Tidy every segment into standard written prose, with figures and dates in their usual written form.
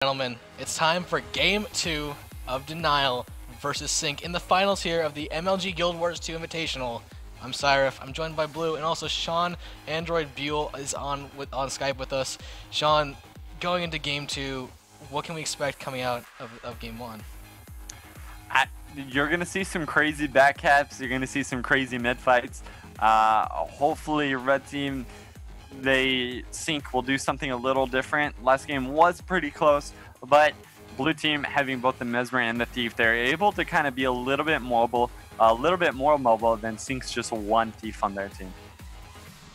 Gentlemen, it's time for Game 2 of Denial versus Sync in the finals here of the MLG Guild Wars 2 Invitational. I'm Sireph, I'm joined by Blue, and also Shawn, Android Buell is on Skype with us. Shawn, going into Game 2, what can we expect coming out of Game 1? You're going to see some crazy backcaps, you're going to see some crazy mid-fights. Hopefully Red Team, Sync will do something a little different. Last game was pretty close, but Blue Team, having both the Mesmer and the Thief, they're able to kind of be a little bit mobile, a little bit more mobile than Sync's just one Thief on their team.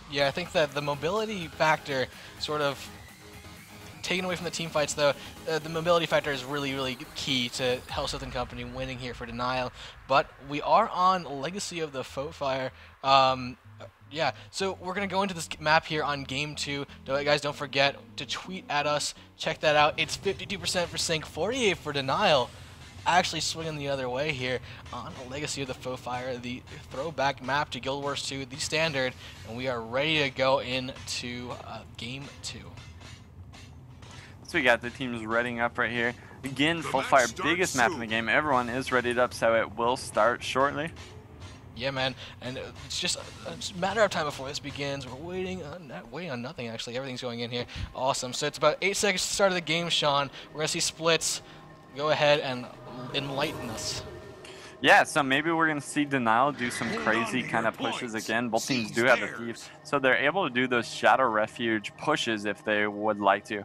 Yeah, I think that the mobility factor sort of taken away from the team fights, though, the mobility factor is really key to Hellseth and Company winning here for Denial. But we are on Legacy of the Foe Fire. Yeah, so we're going to go into this map here on Game 2. Guys, don't forget to tweet at us. Check that out. It's 52% for Sync, 48% for Denial. Actually swinging the other way here on Legacy of the Foe Fire, the throwback map to Guild Wars 2, the standard. And we are ready to go into Game 2. So we got the teams readying up right here. Again, Foe Fire, biggest map in the game. Everyone is readied up, so it will start shortly. Yeah, man, and it's just a matter of time before this begins. We're waiting on nothing, actually. Everything's going in here. Awesome. So it's about 8 seconds to the start of the game, Shawn. We're going to see splits. Go ahead and enlighten us. Yeah, so maybe we're going to see Denial do some crazy kind of pushes again. Both teams do have the Thief, so they're able to do those Shadow Refuge pushes if they would like to.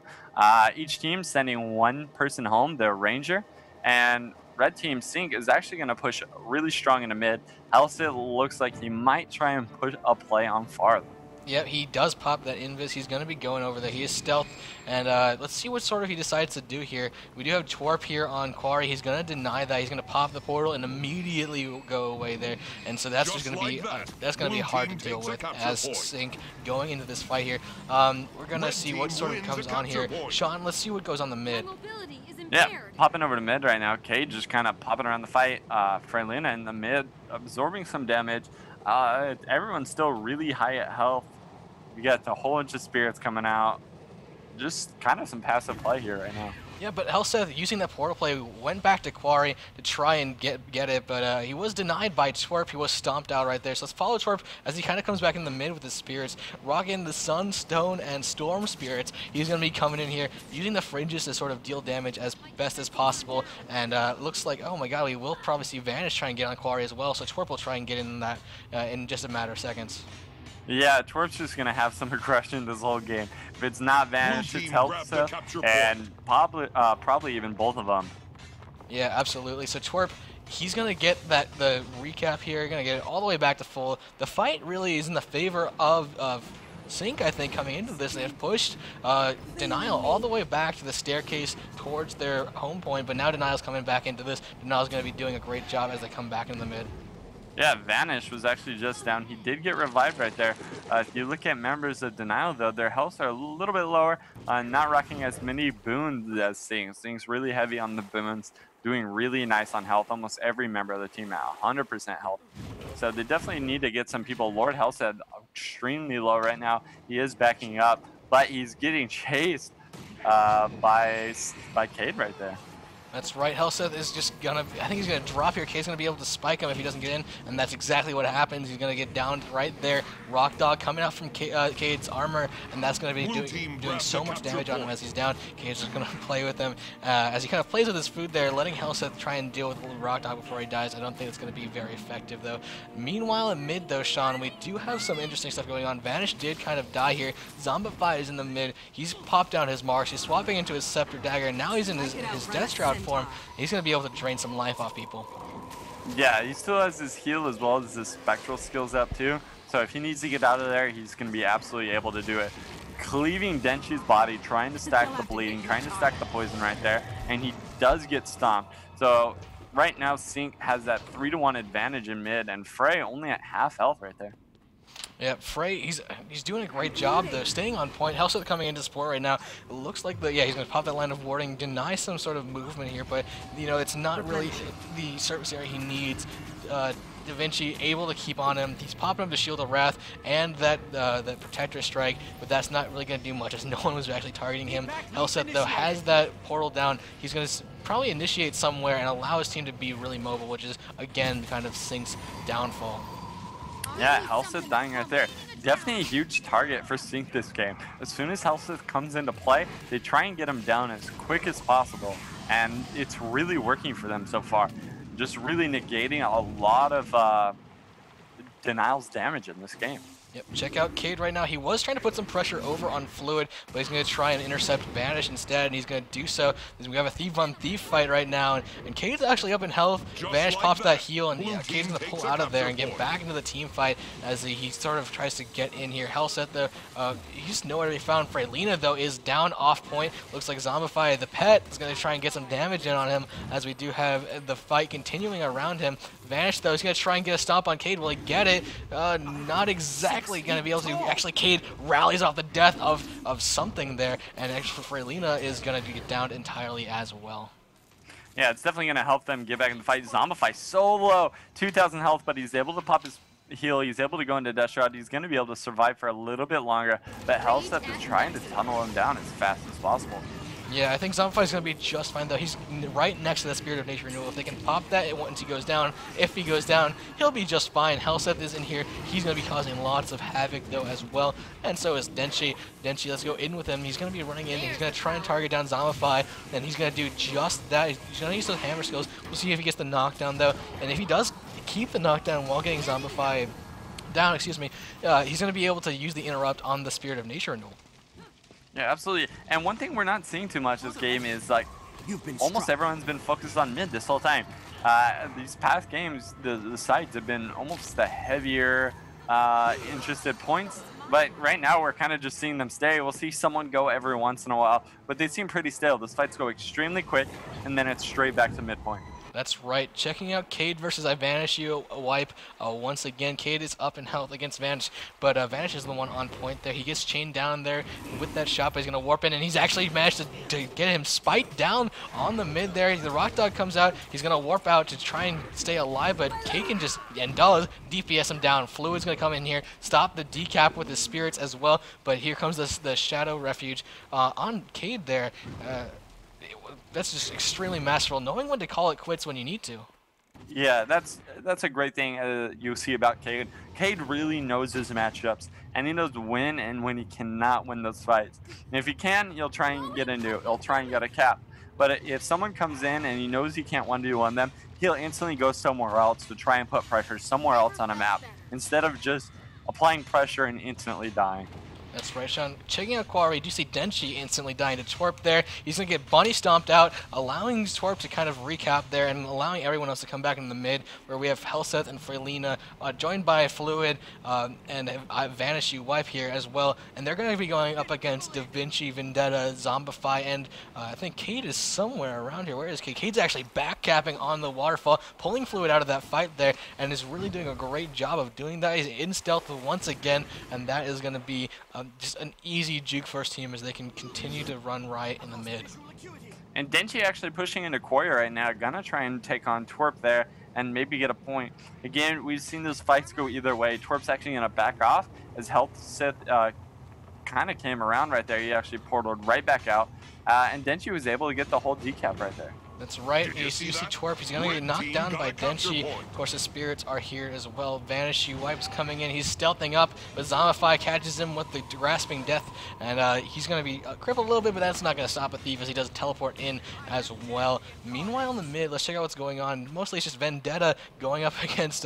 Each team sending one person home, their Ranger, and Red Team Sync is actually going to push really strong in the mid. Hellseth looks like he might try and push a play on far. Yep, he does pop that invis. He's going to be going over there. He is stealth, and let's see what sort of he decides to do here. We do have Twerp here on Quarry. He's going to deny that. He's going to pop the portal and immediately go away there, and so that's just going to be hard to deal with as Sync going into this fight here. We're going to see what sort of comes on here. Shawn, let's see what goes on the mid. Yeah, popping over to mid right now. Cage just kind of popping around the fight. Frelina in the mid, absorbing some damage. Everyone's still really high at health. We got a whole bunch of spirits coming out. Just kind of some passive play here right now. Yeah, but Hellseth, using that portal play, went back to Quarry to try and get it, but he was denied by Twerp. He was stomped out right there. So let's follow Twerp as he kind of comes back in the mid with his spirits, rocking the Sun, Stone, and Storm spirits. He's going to be coming in here, using the fringes to sort of deal damage as best as possible, and looks like, oh my god, we will probably see Vanish try and get on Quarry as well, so Twerp will try and get in that in just a matter of seconds. Yeah, Twerp's just going to have some aggression this whole game. If it's not Vanish, it's Hellseth, and probably even both of them. Yeah, absolutely. So Twerp, he's going to get the recap here, going to get it all the way back to full. The fight really is in the favor of Sync, I think, coming into this. They have pushed Denial all the way back to the staircase towards their home point, but now Denial's coming back into this. Denial's going to be doing a great job as they come back in the mid. Yeah, Vanish was actually just down. He did get revived right there. If you look at members of Denial, though, their health are a little bit lower, not rocking as many boons as Sync. Sync's really heavy on the boons, doing really nice on health. Almost every member of the team at 100% health. So they definitely need to get some people. Lord Hellseth extremely low right now. He is backing up, but he's getting chased by Cade right there. That's right, Hellseth is just gonna, I think he's gonna drop here. Cade's gonna be able to spike him if he doesn't get in, and that's exactly what happens. He's gonna get down right there. Rock Dog coming out from Cade's armor, and that's gonna be doing so much damage on him as he's down. Cade's just gonna play with him as he kind of plays with his food there, letting Hellseth try and deal with Rock Dog before he dies. I don't think it's gonna be very effective though. Meanwhile, in mid though, Shawn, we do have some interesting stuff going on. Vanish did kind of die here. Zombify is in the mid. He's popped down his marks. He's swapping into his Scepter Dagger, and now he's in his Death Shroud form. He's going to be able to drain some life off people. Yeah, he still has his heal as well as his spectral skills up too. So if he needs to get out of there, he's going to be absolutely able to do it. Cleaving Denshi's body, trying to stack the bleeding, trying to stack the poison right there, and he does get stomped. So right now, Sync has that 3-to-1 advantage in mid, and Frey only at half health right there. Yeah, Frey, he's doing a great job though, staying on point. Hellseth coming into support right now. It looks like he's going to pop that line of warding, deny some sort of movement here, but you know it's not really the surface area he needs. Da Vinci able to keep on him. He's popping up the Shield of Wrath and that Protector Strike, but that's not really going to do much as no one was actually targeting him. Hellset, though, has that portal down. He's going to probably initiate somewhere and allow his team to be really mobile, which is, again, kind of Sync's downfall. Yeah, Hellset dying right there. Definitely a huge target for Sync this game. As soon as Hellset comes into play, they try and get him down as quick as possible, and it's really working for them so far. Just really negating a lot of Denial's damage in this game. Yep, check out Cade right now. He was trying to put some pressure over on Fluid, but he's going to try and intercept Vanish instead, and he's going to do so. We have a thief-on-thief fight right now, and Cade's actually up in health. Vanish pops that heal, and Cade's going to pull out of there and get back into the team fight as he sort of tries to get in here. Hellset, though, he's nowhere to be found. Freylina, though, is down off point. Looks like Zombify, the pet, is going to try and get some damage in on him as we do have the fight continuing around him. Vanish, though, is going to try and get a stomp on Cade. Will he get it? Not exactly going to be able to. Actually, Cade rallies off the death of something there, and actually Freylina is going to get downed entirely as well. Yeah, it's definitely going to help them get back in the fight. Zombify so low, 2,000 health, but he's able to pop his heal. He's able to go into Death Shroud. He's going to be able to survive for a little bit longer, but Hellset is trying to tunnel him down as fast as possible. Yeah, I think Zombify is going to be just fine, though. He's right next to the Spirit of Nature Renewal. If they can pop that once he goes down, if he goes down, he'll be just fine. Hellset is in here. He's going to be causing lots of havoc, though, as well. And so is Denshi. Denshi, let's go in with him. He's going to be running in. He's going to try and target down Zombify, and he's going to do just that. He's going to use those hammer skills. We'll see if he gets the knockdown, though. And if he does keep the knockdown while getting Zombify down, excuse me, he's going to be able to use the Interrupt on the Spirit of Nature Renewal. Yeah, absolutely. And one thing we're not seeing too much this game is, like, almost everyone's been focused on mid this whole time. These past games, the sides have been almost the heavier interested points. But right now, we're kind of just seeing them stay. We'll see someone go every once in a while, but they seem pretty stale. This fights go extremely quick, and then it's straight back to midpoint. That's right. Checking out Cade versus I Vanish You wipe once again. Cade is up in health against Vanish, but Vanish is the one on point there. He gets chained down there with that shot, but he's going to warp in, and he's actually managed to get him spiked down on the mid there. The Rock Dog comes out. He's going to warp out to try and stay alive, but Cade can just, and does, DPS him down. Fluid's going to come in here, stop the decap with his spirits as well, but here comes the Shadow Refuge on Cade there. That's just extremely masterful, knowing when to call it quits when you need to. Yeah, that's a great thing you see about Cade. Cade really knows his matchups, and he knows when and when he cannot win those fights. And if he can, he'll try and get into it. He'll try and get a cap. But if someone comes in and he knows he can't 1v1 them, he'll instantly go somewhere else to try and put pressure somewhere else on a map, instead of just applying pressure and instantly dying. That's right, Shawn. Checking out Quarry, you do see Denshi instantly dying to Twerp there. He's going to get bunny stomped out, allowing Twerp to kind of recap there and allowing everyone else to come back in the mid, where we have Hellset and Freylina, joined by Fluid and Vanish You wipe here as well. And they're going to be going up against Da Vinci, Vendetta, Zombify, and I think Cade is somewhere around here. Where is Cade? Cade's actually backcapping on the waterfall, pulling Fluid out of that fight there, and is really doing a great job of doing that. He's in stealth once again, and that is going to be just an easy juke first team as they can continue to run riot in the mid. And Denshi actually pushing into Koya right now, gonna try and take on Twerp there and maybe get a point. Again, we've seen those fights go either way. Twerp's actually gonna back off as Hellset kind of came around right there. He actually portaled right back out, and Denshi was able to get the whole decap right there. That's right. You see Twerp. He's going to get knocked down by Denshi. Of course, the spirits are here as well. Vanish You wipes coming in. He's stealthing up, but Zombify catches him with the grasping death, and he's going to be crippled a little bit, but that's not going to stop a thief as he does teleport in as well. Meanwhile, in the mid, let's check out what's going on. Mostly it's just Vendetta going up against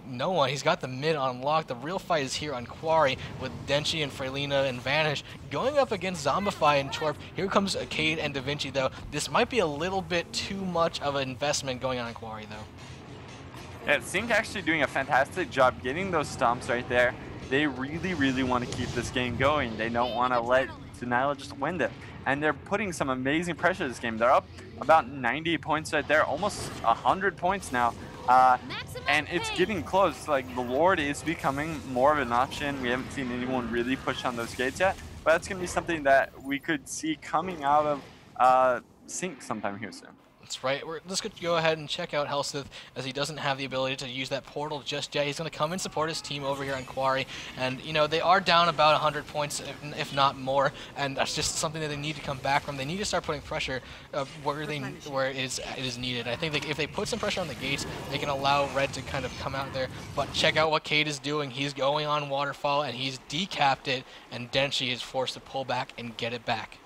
no one. He's got the mid on lock. The real fight is here on Quarry with Denshi and Freylina and Vanish going up against Zombify and Twerp. Here comes Cade and Da Vinci, though. This might be a little bit too much of an investment going on in Quarry, though. Yeah, Sync actually doing a fantastic job getting those stomps right there. They really, really want to keep this game going. They don't want to let Denial just win it. And they're putting some amazing pressure this game. They're up about 90 points right there, almost 100 points now. And it's getting close. Like, the Lord is becoming more of an option. We haven't seen anyone really push on those gates yet, but that's going to be something that we could see coming out of Sync sometime here soon. That's right. Let's go ahead and check out Helseth, as he doesn't have the ability to use that portal just yet. He's going to come and support his team over here on Quarry, and you know they are down about 100 points, if not more, and that's just something that they need to come back from. They need to start putting pressure where it is needed. I think if they put some pressure on the gates, they can allow Red to kind of come out there. But check out what Cade is doing. He's going on Waterfall, and he's decapped it, and Denshi is forced to pull back and get it back.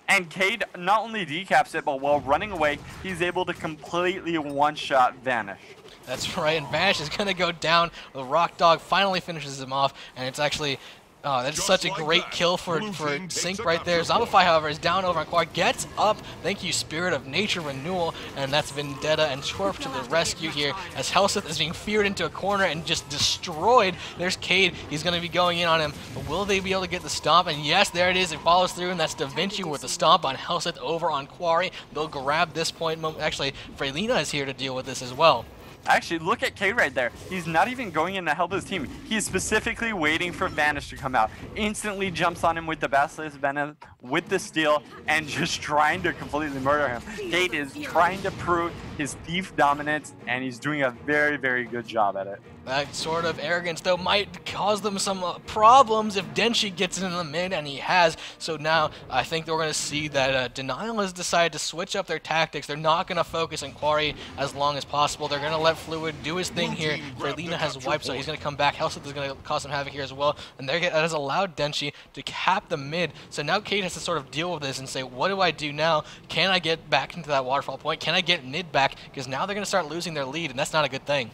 And Cade not only decaps it, but while running away, he's able to completely one-shot Vanish. That's right, and Vanish is going to go down. The Rock Dog finally finishes him off, and it's actually... Oh, that's such a great kill for Sync right there. Zombify, however, is down over on Quad. Gets up. Thank you, Spirit of Nature Renewal. And that's Vendetta and Twerp to the rescue here as Helseth is being feared into a corner and just destroyed. There's Cade. He's going to be going in on him. But will they be able to get the stomp? And yes, there it is. It follows through, and that's Da Vinci with the stomp on Helseth over on Quarry. They'll grab this point. Actually, Freylina is here to deal with this as well. Actually, look at Cade right there. He's not even going in to help his team. He's specifically waiting for Vanish to come out. Instantly jumps on him with the Basilisk Venom, with the Steel, and just trying to completely murder him. Cade is trying to prove his thief dominance, and he's doing a very, very good job at it. That sort of arrogance, though, might cause them some problems if Denshi gets in the mid, and he has. So now I think we're going to see that Denial has decided to switch up their tactics. They're not going to focus on Quarry as long as possible. They're going to let Fluid do his thing here. Freylina has wiped, so he's going to come back. Helseth is going to cause some havoc here as well. And that has allowed Denshi to cap the mid. So now Cade has to sort of deal with this and say, what do I do now? Can I get back into that waterfall point? Can I get mid back? Because now they're going to start losing their lead, and that's not a good thing.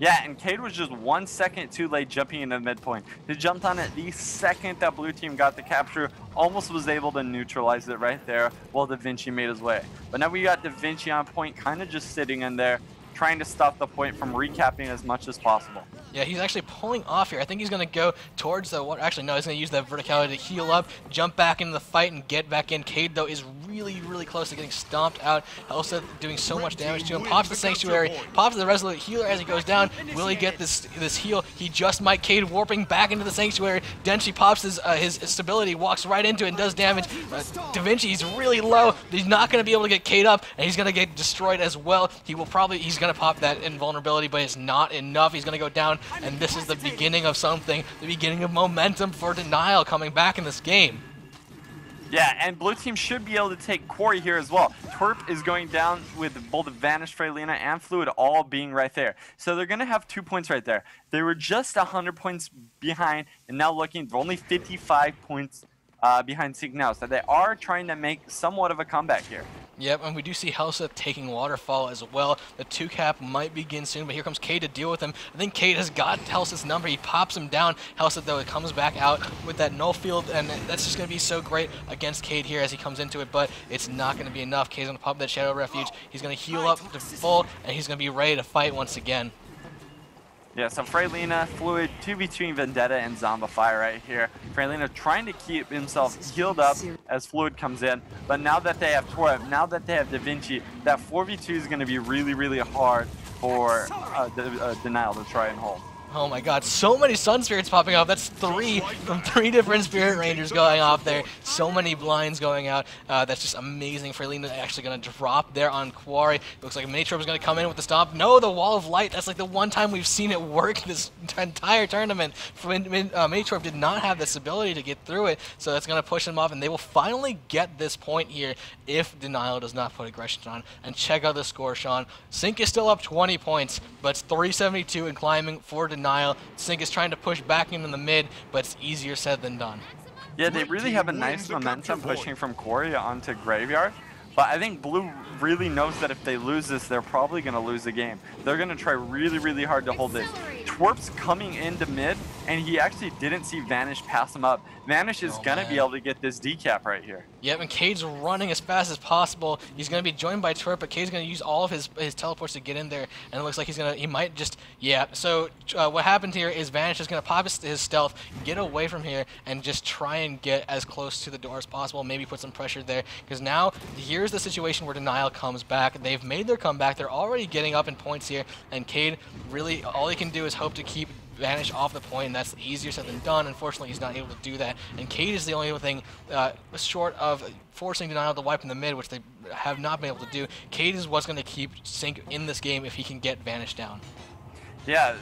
Yeah, and Cade was just 1 second too late jumping into the midpoint. He jumped on it the second that blue team got the capture, almost was able to neutralize it right there while Da Vinci made his way. But now we got Da Vinci on point, kind of just sitting in there, trying to stop the point from recapping as much as possible. Yeah, he's actually pulling off here. I think he's going to go towards the water. Actually, no, he's going to use that verticality to heal up, jump back into the fight, and get back in. Cade, though, is really, really close to getting stomped out. Helseth doing so much damage to him. Pops the Sanctuary, pops the Resolute Healer as he goes down. Will he get this heal? He just might. Cade warping back into the Sanctuary. Denshi pops his stability, walks right into it, and does damage. Da Vinci, he's really low. He's not going to be able to get Cade up, and he's going to get destroyed as well. He's going to pop that invulnerability, but it's not enough. He's going to go down. And this is the beginning of something, the beginning of momentum for Denial coming back in this game. Yeah, and blue team should be able to take Quarry here as well. Twerp is going down with both Vanish, Freylina, and Fluid all being right there. So they're going to have 2 points right there. They were just 100 points behind, and now looking, they're only 55 points behind Sync now. So they are trying to make somewhat of a comeback here. Yep, and we do see Helseth taking Waterfall as well. The 2-cap might begin soon, but here comes Cade to deal with him. I think Cade has got Helseth's number. He pops him down. Helseth, though, it comes back out with that null field, and that's just going to be so great against Cade here as he comes into it, but it's not going to be enough. Cade's going to pop that Shadow Refuge. He's going to heal up to full, and he's going to be ready to fight once again. Yeah, so Freylina, Fluid, 2v2 Vendetta and Zombify right here. Freylina trying to keep himself healed up as Fluid comes in, but now that they have Twerp, now that they have Da Vinci, that 4v2 is going to be really, really hard for Denial to try and hold. Oh my god, so many Sun Spirits popping off. That's 3 from 3 different Spirit Rangers going off there. So many blinds going out. That's just amazing. Freylina actually going to drop there on Quarry. Looks like Minitrope is going to come in with the stomp. No, the Wall of Light. That's like the one time we've seen it work this entire tournament. Minitrope did not have this ability to get through it, so that's going to push them off, and they will finally get this point here if Denial does not put aggression on. And check out the score, Shawn. Sync is still up 20 points, but it's 372 and climbing for Denial. Sync is trying to push back into the mid, but it's easier said than done. Yeah, they really have a nice momentum pushing from Quarry onto Graveyard, but I think Blue really knows that if they lose this, they're probably going to lose the game. They're going to try really, really hard to hold this. Twerp's coming into mid, and he actually didn't see Vanish pass him up. Vanish is going to be able to get this decap right here. Yep, and Cade's running as fast as possible. He's going to be joined by Twerp, but Cade's going to use all of his teleports to get in there, and it looks like he might just, yeah. So what happened here is Vanish is going to pop his stealth, get away from here, and just try and get as close to the door as possible, maybe put some pressure there, because now here's the situation where Denial comes back. They've made their comeback. They're already getting up in points here, and Cade, really, all he can do is hope to keep vanish off the point, and that's easier said than done. Unfortunately, he's not able to do that, and Cade is the only thing short of forcing Denial to wipe in the mid, which they have not been able to do. Cade is what's going to keep Sync in this game if he can get Vanish down. Yeah,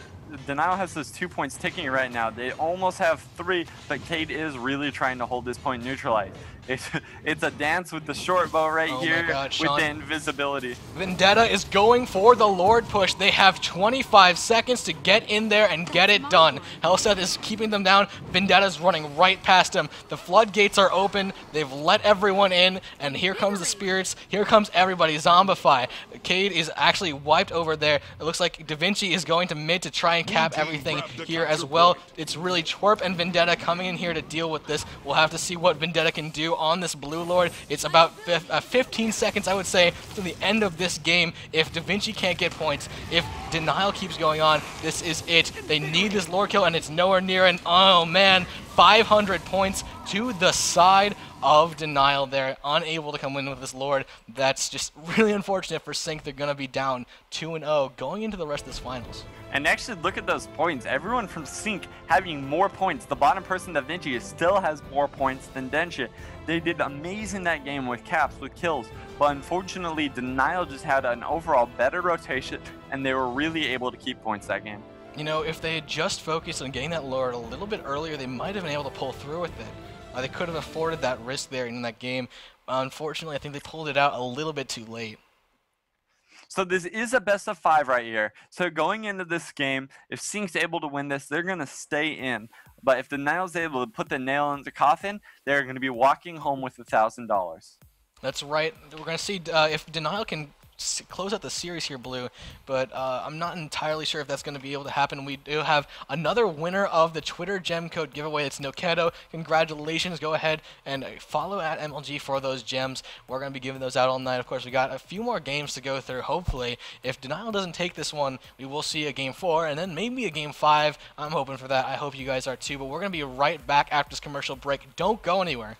Denial has those 2 points ticking right now. They almost have 3, but Cade is really trying to hold this point neutralized. It's a dance with the short bow right here with the invisibility. Vendetta is going for the Lord push. They have 25 seconds to get in there and get it done. Helseth is keeping them down. Vendetta's running right past him. The floodgates are open. They've let everyone in, and here comes the spirits. Here comes everybody. Zombify. Cade is actually wiped over there. It looks like Da Vinci is going to mid to try and cap everything here as well. It's really Twerp and Vendetta coming in here to deal with this. We'll have to see what Vendetta can do on this Blue Lord. It's about 15 seconds, I would say, to the end of this game. If Da Vinci can't get points, if Denial keeps going on, this is it. They need this Lord kill, and it's nowhere near. And oh man, 500 points to the side of Denial there, unable to come in with this Lord. That's just really unfortunate for Sync. They're going to be down 2-0 going into the rest of this finals. And actually, look at those points. Everyone from Sync having more points. The bottom person, Da Vinci, still has more points than Densha. They did amazing that game with caps, with kills. But unfortunately, Denial just had an overall better rotation, and they were really able to keep points that game. You know, if they had just focused on getting that Lord a little bit earlier, they might have been able to pull through with it. They could have afforded that risk there in that game. Unfortunately, I think they pulled it out a little bit too late. So this is a best of 5 right here. So going into this game, if Sync's able to win this, they're going to stay in. But if Denial's able to put the nail in the coffin, they're going to be walking home with $1,000. That's right. We're going to see if Denial can close out the series here, Blue, but I'm not entirely sure if that's going to be able to happen. We do have another winner of the Twitter gem code giveaway. It's Noketo. Congratulations. Go ahead and follow at MLG for those gems. We're going to be giving those out all night. Of course, we got a few more games to go through. Hopefully, if Denial doesn't take this one, we will see a game 4 and then maybe a game 5. I'm hoping for that. I hope you guys are too, but we're going to be right back after this commercial break. Don't go anywhere.